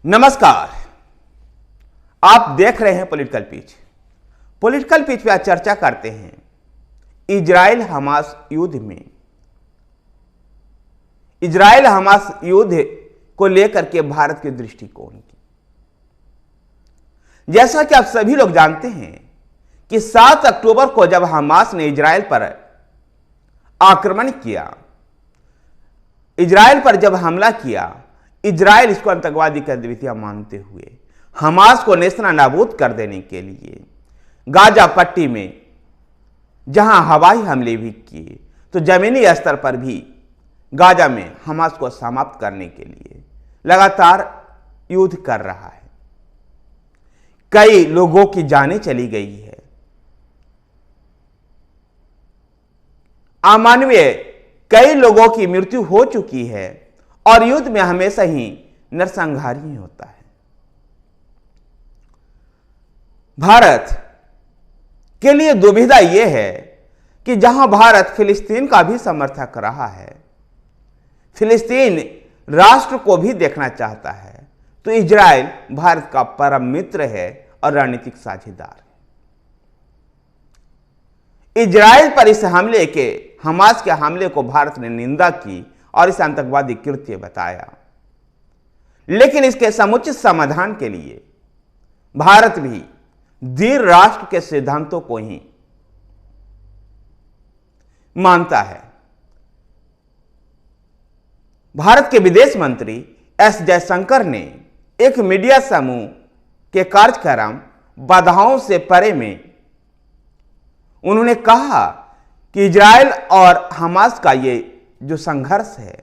नमस्कार, आप देख रहे हैं पॉलिटिकल पिच। पॉलिटिकल पिच पे आज चर्चा करते हैं इजराइल हमास युद्ध में। इजराइल हमास युद्ध को लेकर के भारत के दृष्टिकोण की। जैसा कि आप सभी लोग जानते हैं कि 7 अक्टूबर को जब हमास ने इजराइल पर आक्रमण किया, इजराइल पर जब हमला किया, इजराइल इसको आतंकवादी गतिविधियां मानते हुए हमास को नेस्तनाबूद नाबूद कर देने के लिए गाजा पट्टी में जहां हवाई हमले भी किए, तो जमीनी स्तर पर भी गाजा में हमास को समाप्त करने के लिए लगातार युद्ध कर रहा है। कई लोगों की जानें चली गई है, अमानवीय कई लोगों की मृत्यु हो चुकी है और युद्ध में हमेशा ही नरसंहार ही होता है। भारत के लिए दुविधा यह है कि जहां भारत फिलिस्तीन का भी समर्थक रहा है, फिलिस्तीन राष्ट्र को भी देखना चाहता है, तो इजराइल भारत का परम मित्र है और रणनीतिक साझेदार है। इजराइल पर इस हमले के, हमास के हमले को भारत ने निंदा की और इसे आतंकवादी कृत्य बताया, लेकिन इसके समुचित समाधान के लिए भारत भी दृढ़ राष्ट्र के सिद्धांतों को ही मानता है। भारत के विदेश मंत्री एस जयशंकर ने एक मीडिया समूह के कार्यक्रम बाधाओं से परे में उन्होंने कहा कि इजराइल और हमास का ये जो संघर्ष है,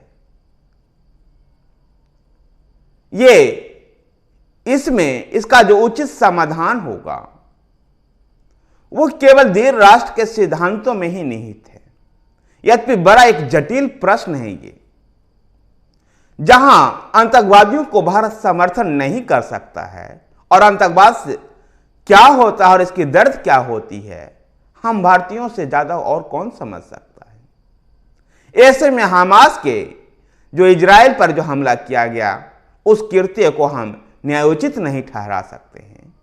ये इसमें इसका जो उचित समाधान होगा वो केवल दृढ़ राष्ट्र के सिद्धांतों में ही निहित है। यद्यपि बड़ा एक जटिल प्रश्न है ये, जहां आतंकवादियों को भारत समर्थन नहीं कर सकता है और आतंकवाद से क्या होता है और इसकी दर्द क्या होती है, हम भारतीयों से ज्यादा और कौन समझ सकता है। ऐसे में हमास के जो इजराइल पर जो हमला किया गया, उस कृत्य को हम न्यायोचित नहीं ठहरा सकते हैं,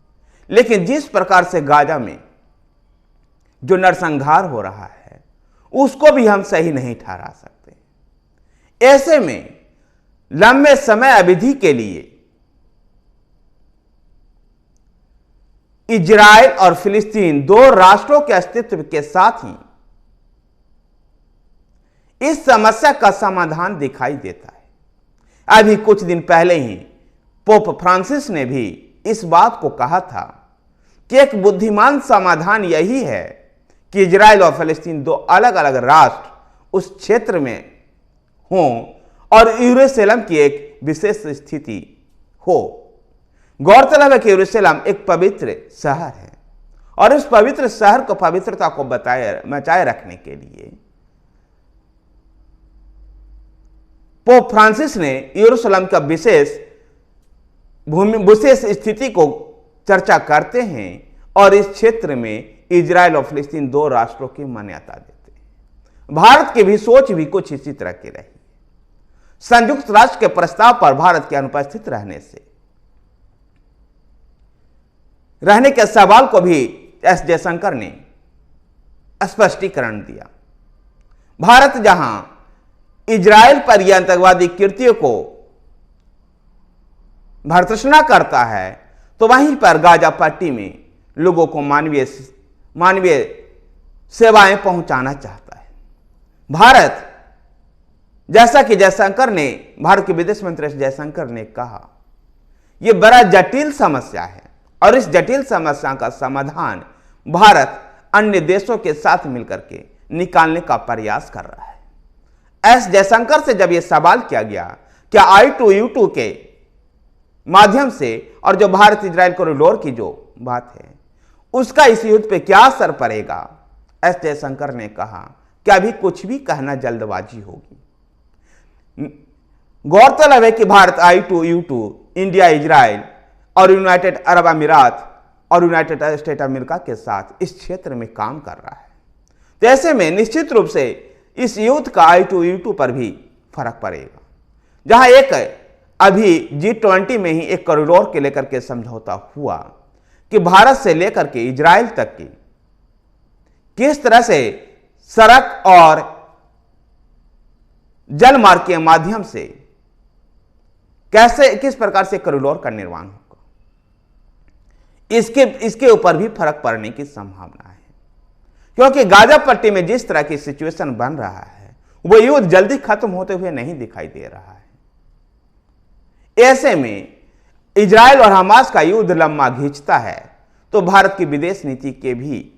लेकिन जिस प्रकार से गाजा में जो नरसंहार हो रहा है उसको भी हम सही नहीं ठहरा सकते। ऐसे में लंबे समय अवधि के लिए इजराइल और फिलिस्तीन दो राष्ट्रों के अस्तित्व के साथ ही इस समस्या का समाधान दिखाई देता है। अभी कुछ दिन पहले ही पोप फ्रांसिस ने भी इस बात को कहा था कि एक बुद्धिमान समाधान यही है कि इजराइल और फिलिस्तीन दो अलग अलग राष्ट्र उस क्षेत्र में हों और यरूशलेम की एक विशेष स्थिति हो। गौरतलब है कि यरूशलेम एक पवित्र शहर है और इस पवित्र शहर को, पवित्रता को बचाए रखने के लिए पोप फ्रांसिस ने यरूशलेम का विशेष स्थिति को चर्चा करते हैं और इस क्षेत्र में इजराइल और फिलिस्तीन दो राष्ट्रों की मान्यता देते हैं। भारत की भी सोच भी कुछ इसी तरह की रही। संयुक्त राष्ट्र के प्रस्ताव पर भारत के अनुपस्थित रहने के सवाल को भी एस जयशंकर ने स्पष्टीकरण दिया। भारत जहां इजराइल पर यह आतंकवादी कृत्य को भर्त्सना करता है, तो वहीं पर गाजा पट्टी में लोगों को मानवीय सेवाएं पहुंचाना चाहता है। भारत, जैसा कि जयशंकर ने, भारत के विदेश मंत्री जयशंकर ने कहा, यह बड़ा जटिल समस्या है और इस जटिल समस्या का समाधान भारत अन्य देशों के साथ मिलकर के निकालने का प्रयास कर रहा है। एस जयशंकर से जब यह सवाल किया गया क्या I2U2 के माध्यम से और जो भारत इजराइल कॉरिडोर की जो बात है उसका इस युद्ध पे क्या असर पड़ेगा, एस जयशंकर ने कहा कि अभी कुछ भी कहना जल्दबाजी होगी। गौरतलब है कि भारत I2U2 इंडिया, इजराइल और यूनाइटेड अरब अमीरात और यूनाइटेड स्टेट अमेरिका के साथ इस क्षेत्र में काम कर रहा है। तो ऐसे में निश्चित रूप से इस युद्ध का I2U2 पर भी फर्क पड़ेगा, जहां एक अभी G20 में ही एक कॉरिडोर के लेकर के समझौता हुआ कि भारत से लेकर के इजराइल तक की किस तरह से सड़क और जल मार्ग के माध्यम से कैसे किस प्रकार से कॉरिडोर का निर्माण होगा, इसके ऊपर भी फर्क पड़ने की संभावना है। क्योंकि गाजा पट्टी में जिस तरह की सिचुएशन बन रहा है वो युद्ध जल्दी खत्म होते हुए नहीं दिखाई दे रहा है। ऐसे में इजराइल और हमास का युद्ध लंबा खींचता है तो भारत की विदेश नीति के भी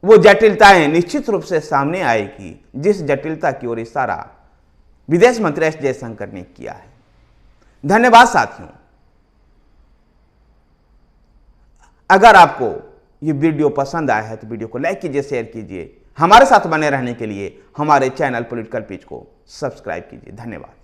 वो जटिलताएं निश्चित रूप से सामने आएगी, जिस जटिलता की ओर इशारा विदेश मंत्री एस जयशंकर ने किया है। धन्यवाद साथियों। अगर आपको ये वीडियो पसंद आया है तो वीडियो को लाइक कीजिए, शेयर कीजिए। हमारे साथ बने रहने के लिए हमारे चैनल पॉलिटिकल पेज को सब्सक्राइब कीजिए। धन्यवाद।